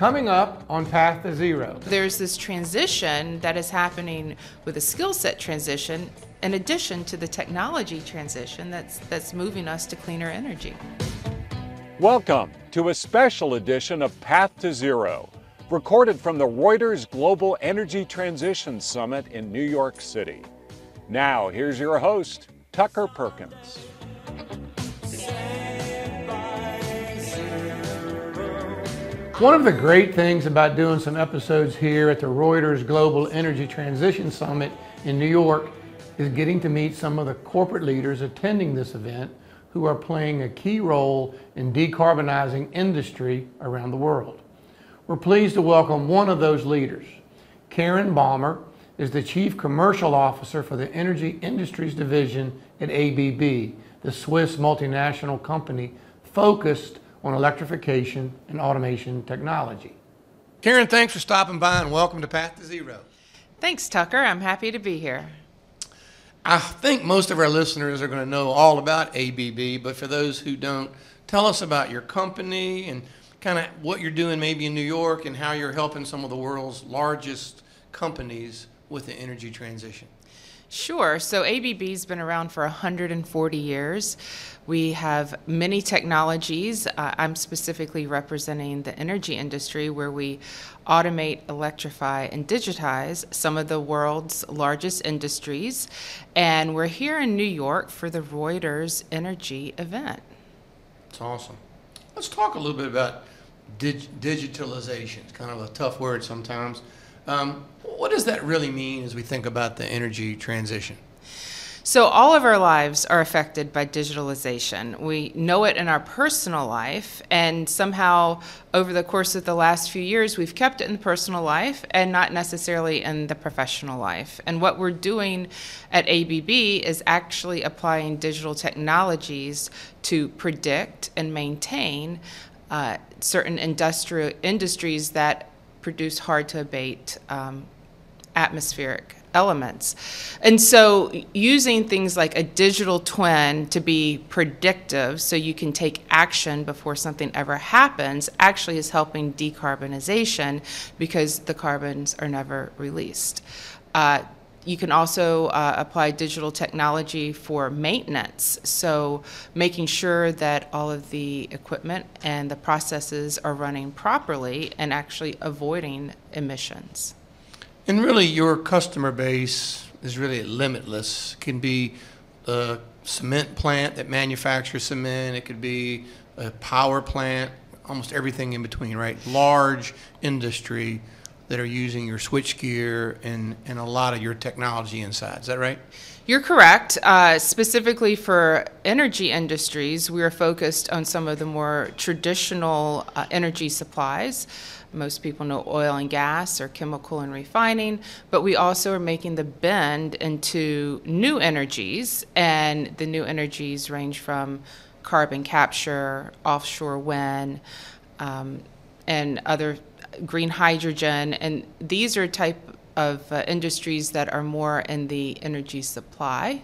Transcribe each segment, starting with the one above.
Coming up on Path to Zero. There's this transition that is happening with a skill set transition in addition to the technology transition that's moving us to cleaner energy. Welcome to a special edition of Path to Zero, recorded from the Reuters Global Energy Transition Summit in New York City. Now, here's your host, Tucker Perkins. One of the great things about doing some episodes here at the Reuters Global Energy Transition Summit in New York is getting to meet some of the corporate leaders attending this event who are playing a key role in decarbonizing industry around the world. We're pleased to welcome one of those leaders. Karen Baumer is the Chief Commercial Officer for the Energy Industries Division at ABB, the Swiss multinational company focused on electrification and automation technology. Karen, thanks for stopping by and welcome to Path to Zero. Thanks, Tucker. I'm happy to be here. I think most of our listeners are going to know all about ABB, but for those who don't, tell us about your company and kind of what you're doing maybe in New York and how you're helping some of the world's largest companies with the energy transition. Sure. So ABB's been around for 140 years. We have many technologies. I'm specifically representing the energy industry where we automate, electrify, and digitize some of the world's largest industries. And we're here in New York for the Reuters Energy event. That's awesome. Let's talk a little bit about digitalization. It's kind of a tough word sometimes. What does that really mean as we think about the energy transition? So all of our lives are affected by digitalization. We know it in our personal life, and somehow over the course of the last few years, we've kept it in the personal life and not necessarily in the professional life. And what we're doing at ABB is actually applying digital technologies to predict and maintain certain industries that produce hard-to-abate atmospheric elements. And so using things like a digital twin to be predictive so you can take action before something ever happens actually is helping decarbonization because the carbons are never released. You can also apply digital technology for maintenance, so making sure that all of the equipment and the processes are running properly and actually avoiding emissions. And really, your customer base is really limitless. It can be a cement plant that manufactures cement. It could be a power plant, almost everything in between, right? Large industry that are using your switchgear and a lot of your technology inside. Is that right? You're correct. Specifically for energy industries, we are focused on some of the more traditional energy supplies. Most people know oil and gas or chemical and refining, but we also are making the bend into new energies, and the new energies range from carbon capture, offshore wind, and other green hydrogen, and these are type of industries that are more in the energy supply,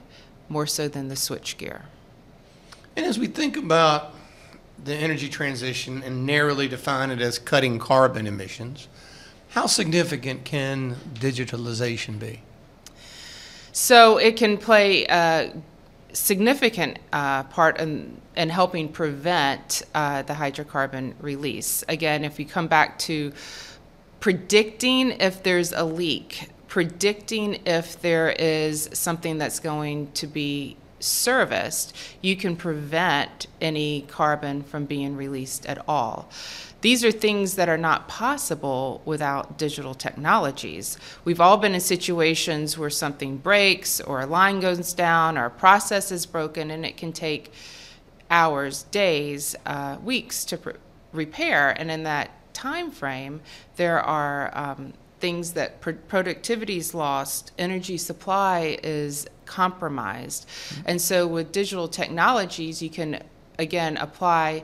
more so than the switchgear. And as we think about the energy transition and narrowly define it as cutting carbon emissions, how significant can digitalization be? So it can play a significant part in helping prevent the hydrocarbon release. Again, if we come back to predicting if there's a leak, predicting if there is something that's going to be serviced, you can prevent any carbon from being released at all. These are things that are not possible without digital technologies. We've all been in situations where something breaks or a line goes down or a process is broken, and it can take hours, days, weeks to repair. And in that time frame, there are things that productivity is lost, energy supply is compromised. And so with digital technologies, you can, again, apply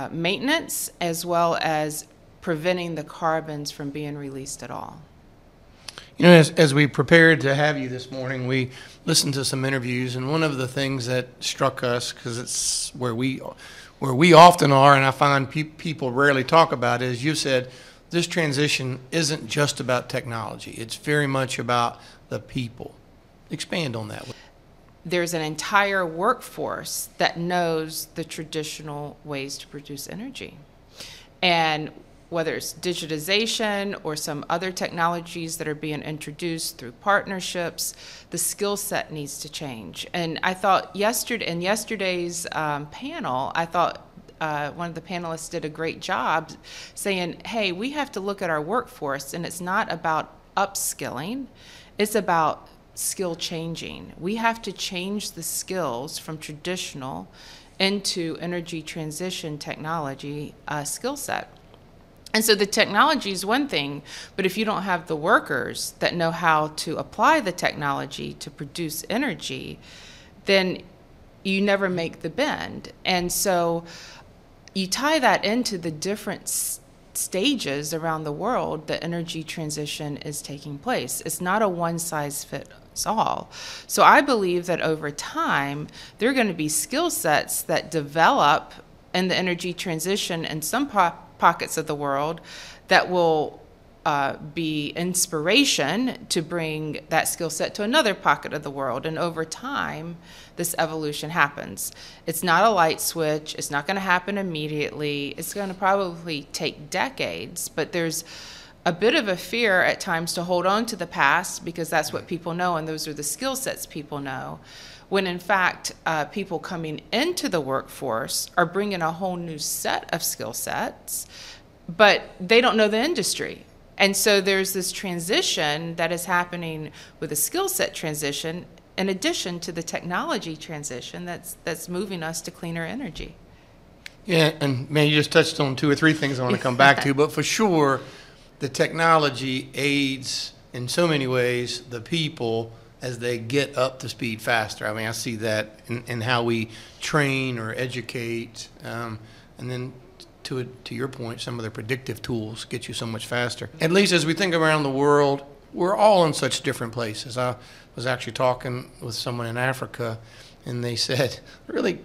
maintenance as well as preventing the carbons from being released at all. You know, as we prepared to have you this morning, we listened to some interviews, and one of the things that struck us, because it's where we often are, and I find people rarely talk about, is you said this transition isn't just about technology. It's very much about the people. Expand on that. There's an entire workforce that knows the traditional ways to produce energy. And whether it's digitization or some other technologies that are being introduced through partnerships, the skill set needs to change. And I thought in yesterday's panel, I thought one of the panelists did a great job saying, hey, we have to look at our workforce, and it's not about upskilling, it's about skill changing. We have to change the skills from traditional into energy transition technology skill set. And so the technology is one thing, but if you don't have the workers that know how to apply the technology to produce energy, then you never make the bend. And so you tie that into the different stages around the world that energy transition is taking place. It's not a one-size-fits-all. So I believe that over time, there are going to be skill sets that develop in the energy transition in some pockets of the world that will be inspiration to bring that skill set to another pocket of the world. And over time, this evolution happens. It's not a light switch. It's not going to happen immediately. It's going to probably take decades, but there's a bit of a fear at times to hold on to the past because that's what people know, and those are the skill sets people know, when in fact people coming into the workforce are bringing a whole new set of skill sets, but they don't know the industry. And so there's this transition that is happening with a skill set transition in addition to the technology transition that's moving us to cleaner energy. Yeah, and man, you just touched on 2 or 3 things I want to come back to, but for sure, the technology aids in so many ways the people as they get up to speed faster. I mean, I see that in how we train or educate, and then to your point, some of the predictive tools get you so much faster. At least as we think around the world, we're all in such different places. I was actually talking with someone in Africa, and they said, a really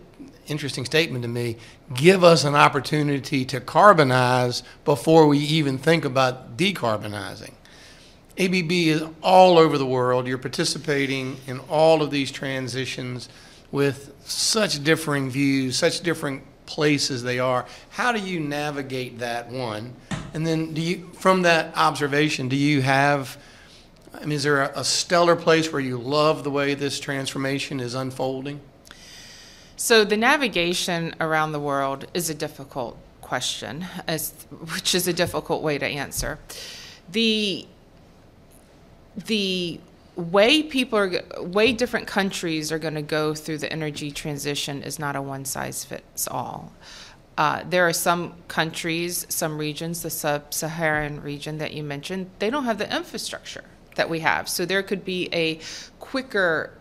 interesting statement to me, give us an opportunity to carbonize before we even think about decarbonizing. ABB is all over the world. You're participating in all of these transitions with such differing views, such different places they are. How do you navigate that, one? And then from that observation, do you have, is there a stellar place where you love the way this transformation is unfolding? So the navigation around the world is a difficult question, which is a difficult way to answer. The way different countries are going to go through the energy transition is not a one-size-fits-all. There are some countries, some regions, the sub-Saharan region that you mentioned, they don't have the infrastructure that we have. So there could be a quicker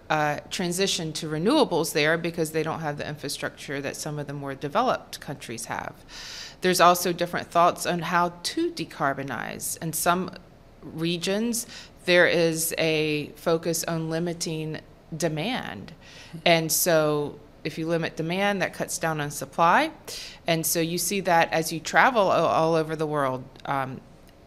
transition to renewables there because they don't have the infrastructure that some of the more developed countries have. There's also different thoughts on how to decarbonize. In some regions, there is a focus on limiting demand. And so if you limit demand, that cuts down on supply. And so you see that as you travel all over the world.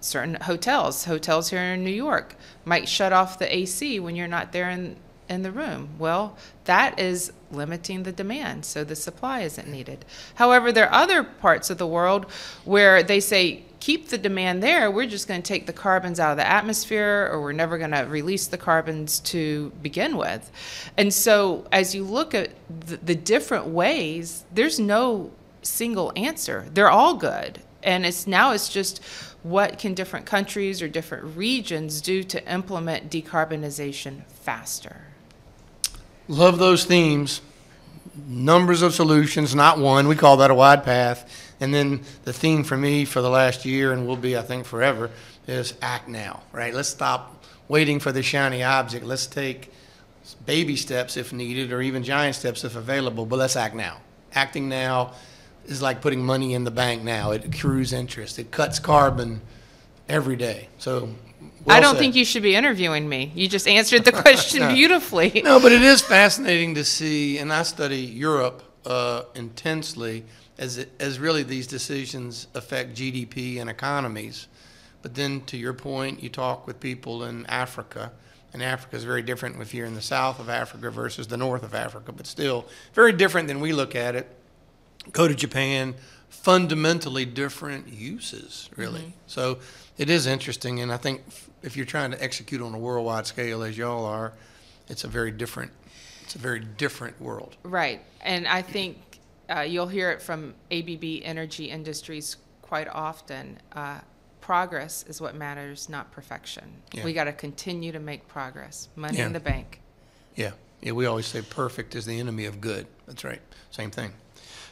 Certain hotels here in New York might shut off the AC when you're not there in the room. Well, that is limiting the demand, so the supply isn't needed. However, there are other parts of the world where they say, keep the demand there, we're just going to take the carbons out of the atmosphere, or we're never going to release the carbons to begin with. And so as you look at the different ways, there's no single answer. They're all good. And it's just what can different countries or different regions do to implement decarbonization faster? Love those themes. Numbers of solutions, not one. We call that a wide path. And then the theme for me for the last year, and will be, I think, forever, is act now, right? Let's stop waiting for the shiny object. Let's take baby steps if needed, or even giant steps if available, but let's act now. Acting now is like putting money in the bank now. It accrues interest. It cuts carbon every day. So I don't think you should be interviewing me. You just answered the question beautifully. No, but it is fascinating to see, and I study Europe intensely, as really these decisions affect GDP and economies. But then to your point, you talk with people in Africa, and Africa is very different if you're in the south of Africa versus the north of Africa, but still very different than we look at it. Go to Japan, fundamentally different uses, really. Mm-hmm. So it is interesting, and I think if you're trying to execute on a worldwide scale, as y'all are, it's a very different world. Right, and I think you'll hear it from ABB Energy Industries quite often. Progress is what matters, not perfection. Yeah. We got to continue to make progress. Money in the bank. Yeah, we always say perfect is the enemy of good. That's right. Same thing.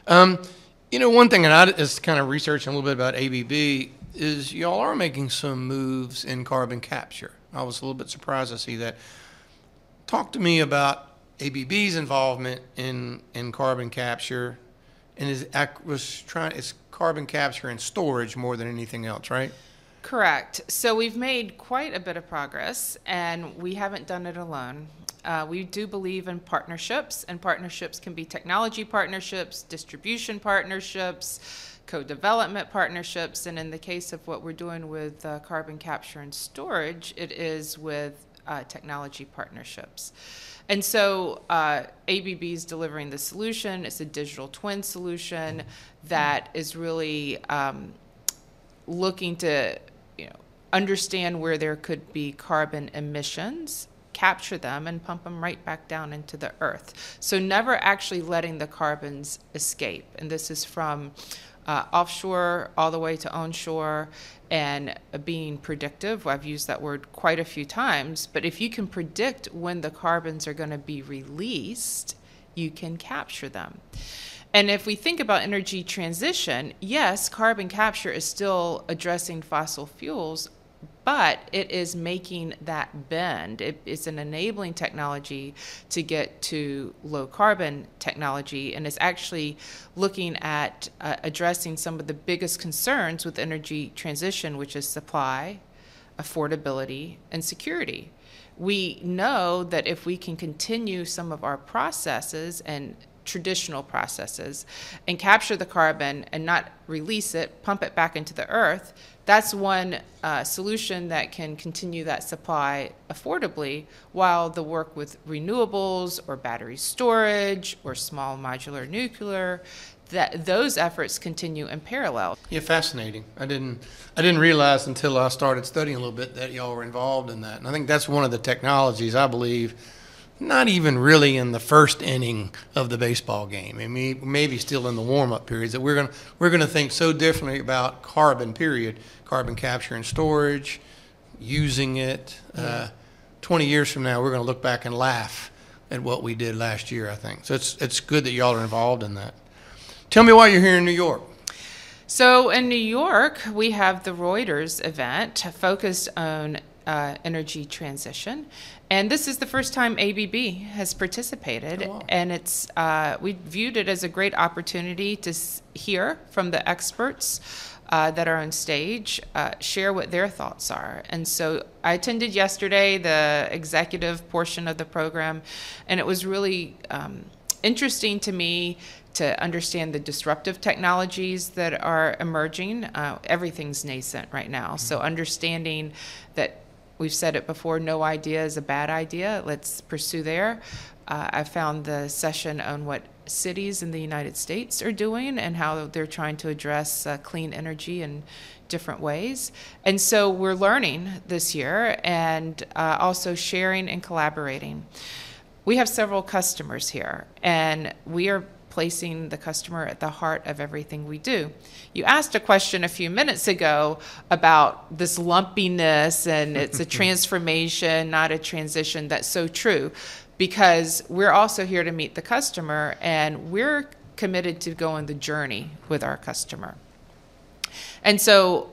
One thing that I is kind of researching a little bit about ABB is y'all are making some moves in carbon capture. I was a little bit surprised to see that. Talk to me about ABB's involvement in carbon capture, and it's carbon capture and storage more than anything else, right? Correct. So we've made quite a bit of progress, and we haven't done it alone. We do believe in partnerships, and partnerships can be technology partnerships, distribution partnerships, co-development partnerships, and in the case of what we're doing with carbon capture and storage, it is with technology partnerships. And so ABB is delivering the solution. It's a digital twin solution that is really looking to understand where there could be carbon emissions, capture them, and pump them right back down into the earth. So never actually letting the carbons escape. And this is from offshore all the way to onshore, and being predictive. I've used that word quite a few times, but if you can predict when the carbons are going to be released, you can capture them. And if we think about energy transition, yes, carbon capture is still addressing fossil fuels, but it is making that bend. It's an enabling technology to get to low carbon technology, and it's actually looking at addressing some of the biggest concerns with energy transition, which is supply, affordability, and security. We know that if we can continue some of our processes and traditional processes and capture the carbon and not release it, pump it back into the earth, that's one solution that can continue that supply affordably, while the work with renewables or battery storage or small modular nuclear, that those efforts continue in parallel. Yeah, fascinating. I didn't realize until I started studying a little bit that y'all were involved in that. And I think that's one of the technologies, I believe, not even really in the first inning of the baseball game. I mean, maybe still in the warm-up periods, that we're gonna think so differently about carbon capture and storage, using it. 20 years from now, we're gonna look back and laugh at what we did last year, I think. So it's good that y'all are involved in that. Tell me why you're here in New York. So in New York, we have the Reuters event focused on energy transition. And this is the first time ABB has participated. Oh, wow. And it's we viewed it as a great opportunity to hear from the experts that are on stage, share what their thoughts are. And so I attended yesterday the executive portion of the program, and it was really interesting to me to understand the disruptive technologies that are emerging. Everything's nascent right now. Mm-hmm. So understanding that, we've said it before, no idea is a bad idea. Let's pursue there. I found the session on what cities in the United States are doing and how they're trying to address clean energy in different ways. And so we're learning this year and also sharing and collaborating. We have several customers here, and we are placing the customer at the heart of everything we do. You asked a question a few minutes ago about this lumpiness, and it's a transformation, not a transition. That's so true, because we're also here to meet the customer, and we're committed to go on the journey with our customer. And so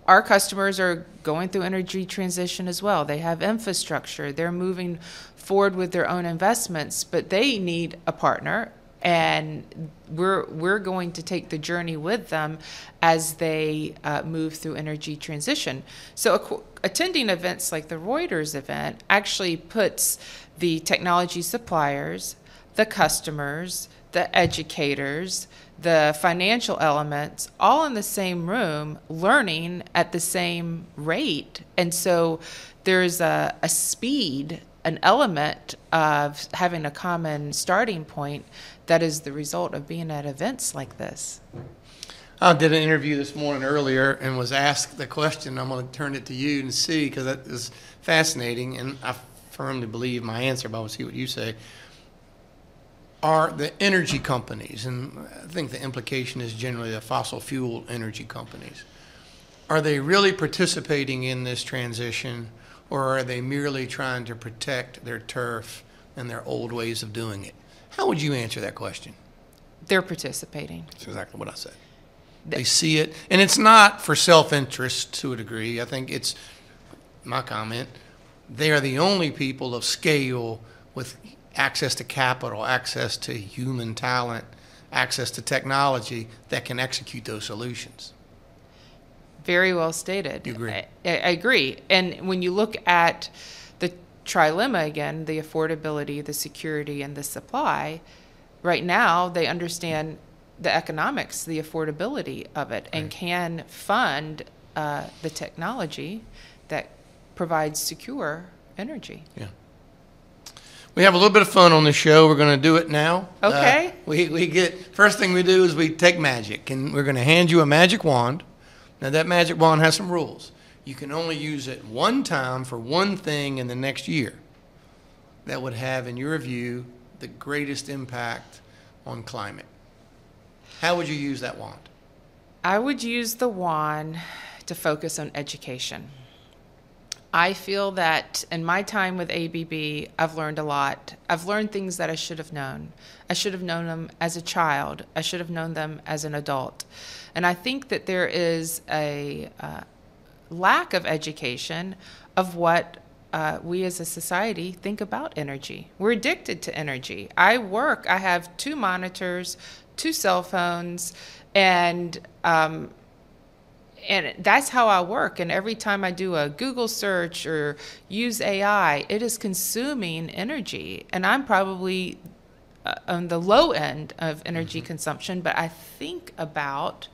our customers are going through energy transition as well. They have infrastructure. They're moving forward with their own investments, but they need a partner. And we're going to take the journey with them as they move through energy transition. So attending events like the Reuters event actually puts the technology suppliers, the customers, the educators, the financial elements, all in the same room, learning at the same rate. And so there's a speed, an element of having a common starting point that is the result of being at events like this. I did an interview this morning earlier and was asked the question. I'm going to turn it to you and see, because that is fascinating, and I firmly believe my answer, but I want to see what you say. Are the energy companies, and I think the implication is generally the fossil fuel energy companies, are they really participating in this transition, or are they merely trying to protect their turf and their old ways of doing it? How would you answer that question? They're participating. That's exactly what I said. They see it, and it's not for self-interest to a degree. I think it's my comment. They are the only people of scale with access to capital, access to human talent, access to technology that can execute those solutions. Very well stated. You agree? I agree. And when you look at the trilemma again, the affordability, the security, and the supply, right now they understand the economics, the affordability of it, and can fund the technology that provides secure energy. Yeah. We have a little bit of fun on this show. We're going to do it now. Okay. We get, first thing we do is we take magic, and we're going to hand you a magic wand. Now, that magic wand has some rules. You can only use it one time for one thing in the next year that would have, in your view, the greatest impact on climate. How would you use that wand? I would use the wand to focus on education. I feel that in my time with ABB, I've learned a lot. I've learned things that I should have known. I should have known them as a child. I should have known them as an adult. And I think that there is a lack of education of what we as a society think about energy. We're addicted to energy. I have 2 monitors, 2 cell phones, and that's how I work. And every time I do a Google search or use AI, it is consuming energy. And I'm probably on the low end of energy consumption, but I think about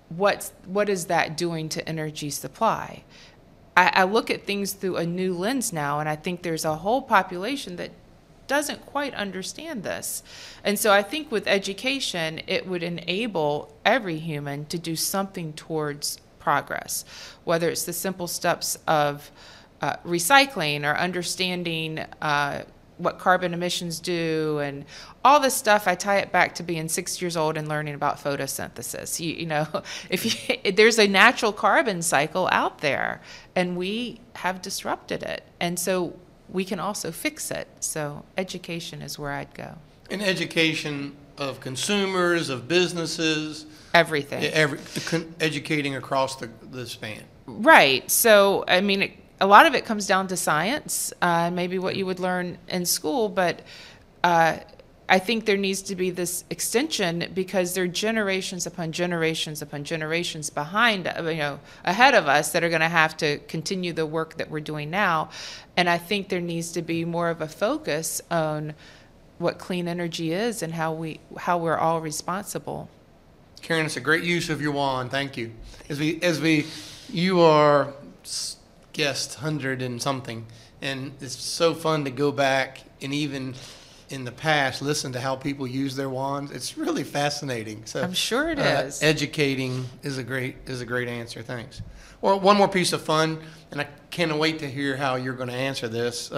what is that doing to energy supply. I look at things through a new lens now, and I think there's a whole population that doesn't quite understand this. And so I think with education, it would enable every human to do something towards progress, whether it's the simple steps of recycling or understanding what carbon emissions do and all this stuff. I tie it back to being 6 years old and learning about photosynthesis. There's a natural carbon cycle out there, and we have disrupted it. And so we can also fix it. So education is where I'd go. And education of consumers, of businesses. Everything. Educating across the span. Right. So, I mean, a lot of it comes down to science, maybe what you would learn in school, but I think there needs to be this extension because there are generations upon generations upon generations ahead of us that are going to have to continue the work that we're doing now. And I think there needs to be more of a focus on what clean energy is and how we're all responsible. Karen, it's a great use of your wand. Thank you. You are guest 100 and something, and it's so fun to go back and even in the past listen to how people use their wands. It's really fascinating. So I'm sure it is. Educating is a great answer. Thanks. Well, one more piece of fun, and I can't wait to hear how you're going to answer this.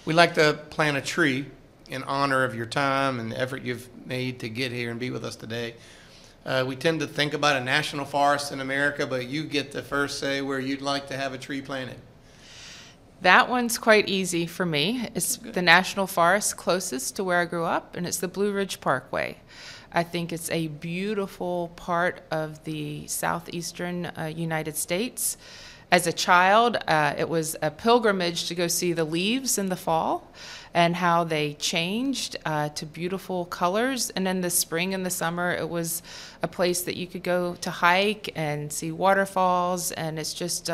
We like to plant a tree in honor of your time and the effort you've made to get here and be with us today. We tend to think about a national forest in America, but you get to first say where you'd like to have a tree planted. That one's quite easy for me. It's the national forest closest to where I grew up, and it's the Blue Ridge Parkway. I think it's a beautiful part of the southeastern United States. As a child, it was a pilgrimage to go see the leaves in the fall and how they changed to beautiful colors. And in the spring and the summer, it was a place that you could go to hike and see waterfalls, and it's just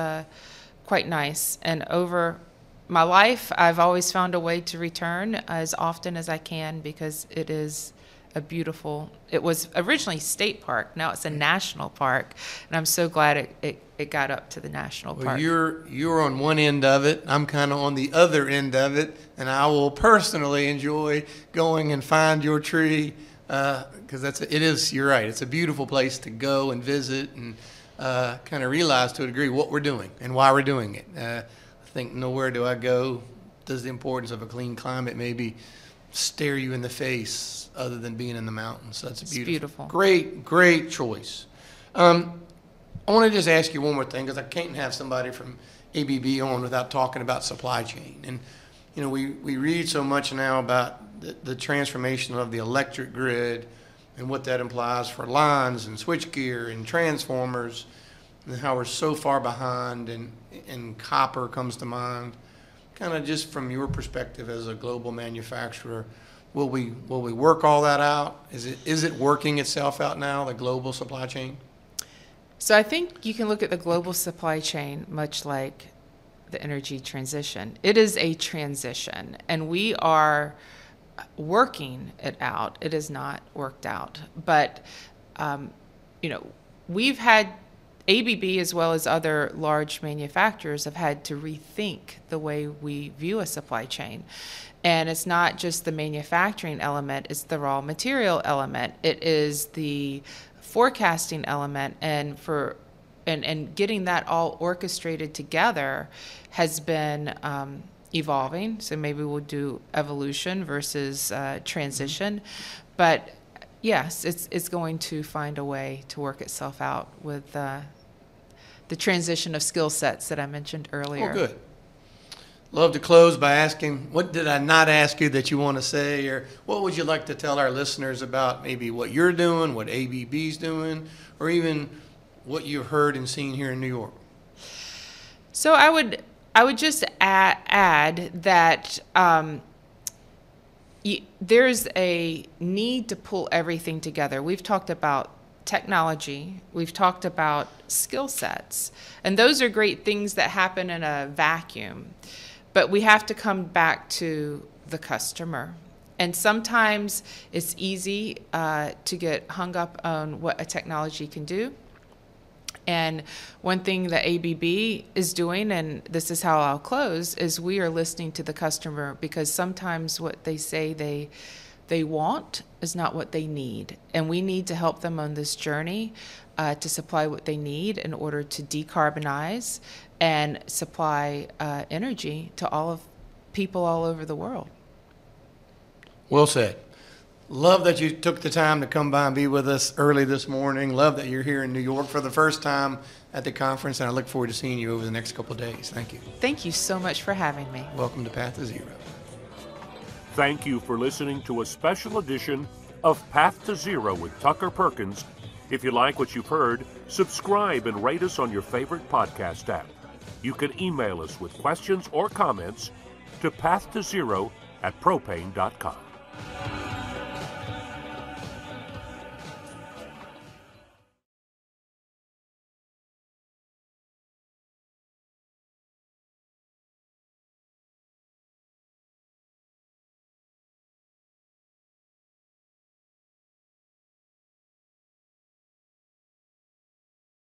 quite nice. And over my life, I've always found a way to return as often as I can because it is a beautiful, it was originally state park, now it's a national park, and I'm so glad it got up to the national park. You're on one end of it, I'm kind of on the other end of it, and I will personally enjoy going and find your tree, because you're right, it's a beautiful place to go and visit and kind of realize to a degree what we're doing and why we're doing it. I think nowhere do I go does the importance of a clean climate maybe stare you in the face other than being in the mountains. So that's beautiful. Great choice. I want to just ask you one more thing, because I can't have somebody from ABB on without talking about supply chain. And we read so much now about the transformation of the electric grid and what that implies for lines and switchgear and transformers, and how we're so far behind, and copper comes to mind. Kind of just from your perspective as a global manufacturer, will we work all that out? Is it working itself out now, the global supply chain? So I think you can look at the global supply chain much like the energy transition. It is a transition, and we are working it out. It is not worked out, but we've had ABB, as well as other large manufacturers, have had to rethink the way we view a supply chain. And it's not just the manufacturing element, it's the raw material element. It is the forecasting element, and getting that all orchestrated together has been evolving. So maybe we'll do evolution versus transition. But yes, it's going to find a way to work itself out with the transition of skill sets that I mentioned earlier. Oh, good. Love to close by asking, what did I not ask you that you want to say, or what would you like to tell our listeners about maybe what you're doing, what ABB's doing, or even what you've heard and seen here in New York? So I would just add that there's a need to pull everything together. We've talked about technology, we've talked about skill sets, and those are great things that happen in a vacuum, but we have to come back to the customer. And sometimes it's easy to get hung up on what a technology can do. And one thing that ABB is doing, and this is how I'll close, is we are listening to the customer, because sometimes what they say they want is not what they need. And we need to help them on this journey to supply what they need in order to decarbonize and supply energy to all of people all over the world. Well said. Love that you took the time to come by and be with us early this morning. Love that you're here in New York for the first time at the conference, and I look forward to seeing you over the next couple of days. Thank you. Thank you so much for having me. Welcome to Path to Zero. Thank you for listening to a special edition of Path to Zero with Tucker Perkins. If you like what you've heard, subscribe and rate us on your favorite podcast app. You can email us with questions or comments to pathtozero@propane.com.